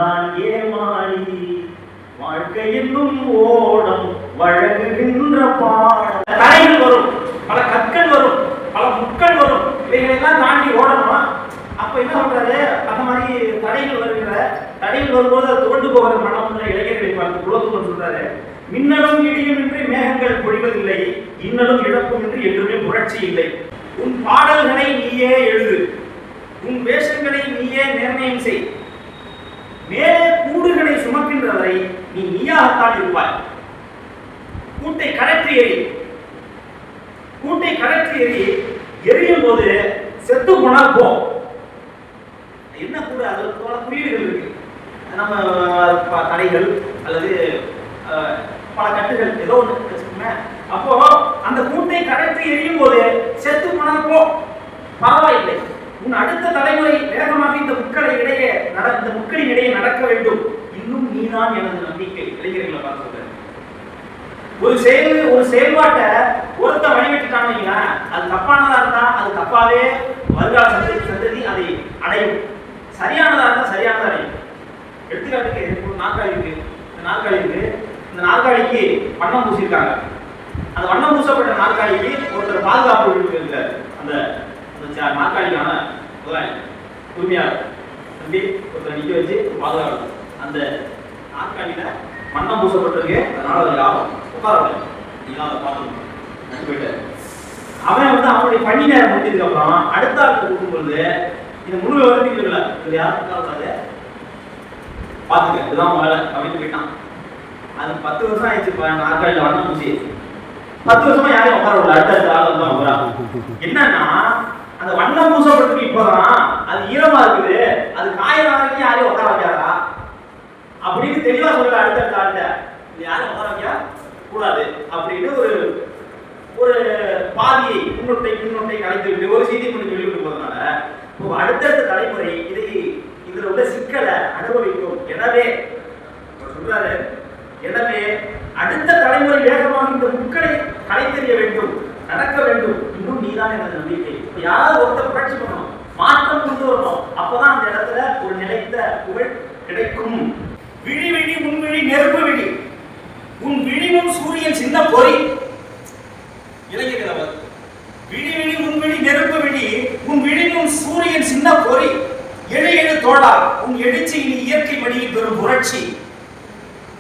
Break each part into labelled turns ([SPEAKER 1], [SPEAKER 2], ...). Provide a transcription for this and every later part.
[SPEAKER 1] தான் ஏமாறி வாழ்க்கை என்னும் ஓடம் வழங்குகின்ற பாடம். தடைகள் வரும், பல கற்கள் வரும், பல முட்கள் வரும், இவைகளெல்லாம் தாண்டி ஓடணும். அப்ப என்ன பண்றாரு, அந்த மாதிரி தடைகள் வரும்போது அது துவண்டு போகிற மனம் இளைஞர்களை பார்த்து குலத்துவம் சொல்றாரு, மின்னலும் இடியும் இன்றி மேகங்கள் பொழிவதில்லை, இன்னலும் இழப்பும் இன்றி என்றுமே புரட்சி இல்லை. உன் பாடல்களை நீயே எழுது, உன் வேஷங்களை நீயே நிர்ணயம் செய், மேலே கூடுகளை சுமக்கின்றவரை நீ நீயாகத்தான் இருப்பாய். கூட்டை கரைத்து எரியும் போது செத்து போனால் போ. என்ன கூட அது பல குறியீடுகள் இருக்கு. நம்ம தடைகள் அல்லது பல கட்டுகள் ஏதோ ஒன்று வச்சுக்கோங்க. அப்போ அந்த கூட்டை கரைத்து எரியும் போது செத்து போனால் போ, பரவாயில்லை. உன் அடுத்த தலைமுறை வேகமாக இந்த முக்களின் இடையே நடக்க வேண்டும். இன்னும் நீதான் எனது நம்பிக்கை. இளைஞர்களை பார்த்து சொல்றேன். ஒரு செயல்பாட்டை ஒருத்த வழிவிட்டுட்டாங்க, அது தப்பானதா இருந்தா அது தப்பாவே வருகால சந்ததி அதை அடையும். சரியானதா இருந்தா சரியானதா அடையும். எடுத்துக்காட்டுக்கு ஒரு நாற்காலி இருக்கு. இந்த நாற்காலிக்கு வண்ணம் பூசிருக்காங்க. அந்த வண்ணம் பூசப்பட்ட நாற்காலிக்கு ஒருத்தர் பாதுகாப்பு இருக்காரு. அந்த நாற்காலிக்கான உரிமையாளர் தம்பி ஒருத்தர் நிக்க வச்சு பாதுகாப்பு. அந்த நாற்காலியில வண்ணம் பூசப்பட்டிருக்கு, அதனால அது யாரும் உட்காரவில்லை. நீங்க அதை பார்த்து போயிட்டாரு. அவன் அவனுடைய பணி நேரம் முடிஞ்சதுக்கு அப்புறம் அடுத்த ஆளுக்கு கொடுக்கும்போது இந்த முழு விவரத்தையும் இல்லை, இது யாரும் உட்காரக்கூடாது, பாத்துக்க இதுதான் வேலை அப்படின்னு போயிட்டான். அது 10 வருஷம் ஆயிடுச்சு. நாற்காலியில வண்ணம் பூசி 10 வருஷமா யாரையும் உட்கார விடல. அடுத்த ஆள் வந்து உட்காரான். என்னன்னா அந்த வண்ணம் பூசப்பட்டு இப்பதான் அது ஈரமா இருக்குது, அது காயறா வரைக்கும் யாரையும் உட்கார வைக்காதா அப்படின்னு தெளிவா சொல்ற. அடுத்த ஆள்கிட்ட இது யாரும் உட்கார வைக்க கூடாது அப்படின்னு ஒரு பாதியை முன்னோட்டை கலைத்து விட்டு ஒரு செய்தி பண்ணி சொல்லிவிட்டு போறதுனால அடுத்தடுத்த தலைமுறை இதுல உள்ள சிக்கலை அனுபவிக்கும். எனவே சொல்றாரு, எனவே அடுத்த தலைமுறை வேகமாக இந்த முக்களை கலைத்தெறிய வேண்டும், நடக்க வேண்டும். இன்னும் நீதான் எனது நம்பிக்கை. யாராவது ஒருத்தர் புரட்சி பண்ணணும், மாற்றம் கொண்டு வரணும். அப்பதான் அந்த இடத்துல ஒரு நிலைத்த புகழ் கிடைக்கும். விழி விழி உன்விழி நெருப்பு விழி, உன் விழிவும் சூரியன் சின்ன பொறி. இளைஞர்கள் விழி விழி உன்விழி நெருப்பு விழி, உன் விழிவும் சூரியன் சின்ன பொறி. எழு தோடா, உன் எழுச்சியின் இயற்கை வழியில் பெறும் புரட்சி.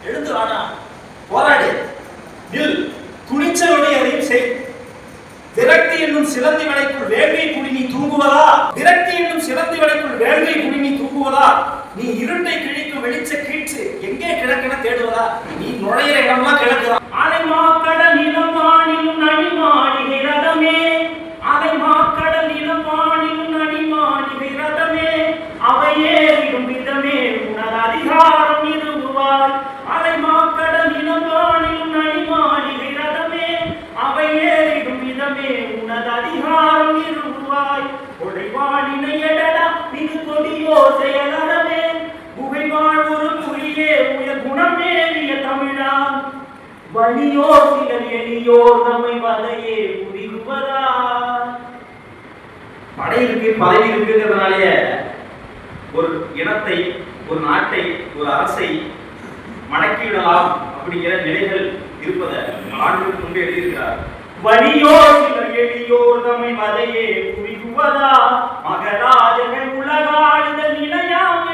[SPEAKER 1] எழுந்து வாடா, போராடு, நில், துணிச்சலோடு எதையும் செய். விரக்தி என்னும் சிலந்தி வலைக்குள் வேள்கை குடி நீ தூங்குவதா? நீ இருட்டை கிழிக்கும் வெளிச்ச கீழ்ச்சி எங்கே கிழக்கென தேடுவதா? நீ நுழையிற இடம்லாம் கிழக்குதான். ஆலை மாக்கடல் நிலம் வானிலும் அடிமாளிகை ரதமே, ஆலை மாக்கடல் நிலம் வானிலும் அடிமாளிகை ரதமே, அவையேறிடும் விதமே உனது அதிகாரம் நிறுவுவாய். ஆலை மாக்கடல் நிலம் வானிலும் அடிமாளிகை ரதமே, அவையேறிடும் விதமே உனது அதிகாரம் நிறுவுவாய். கொடைவாளினை எடடா மிகு கொடியோ செயலறவே, புகைவாழ் ஒரு புலியே உயர் குணமேறிய தமிழான். வலியோ சிலர் எளியோர் நம்மை வதையே புரிகுவதா? படை இருக்கு, பதவி இருக்குங்கிறதுனாலேயே ஒரு இனத்தை, ஒரு நாட்டை, ஒரு அரசை மடக்கிவிடலாம் அப்படிங்கிற நிலைகள் இருப்பதை ஆண்டுக்கு முன்பே எழுதியிருக்கிறார். வலியோ சிலர் எளியோர் நம்மை வதையே புரிகுவதா? மகராஜர்கள் உலகாழ்ந்த நிலையாமே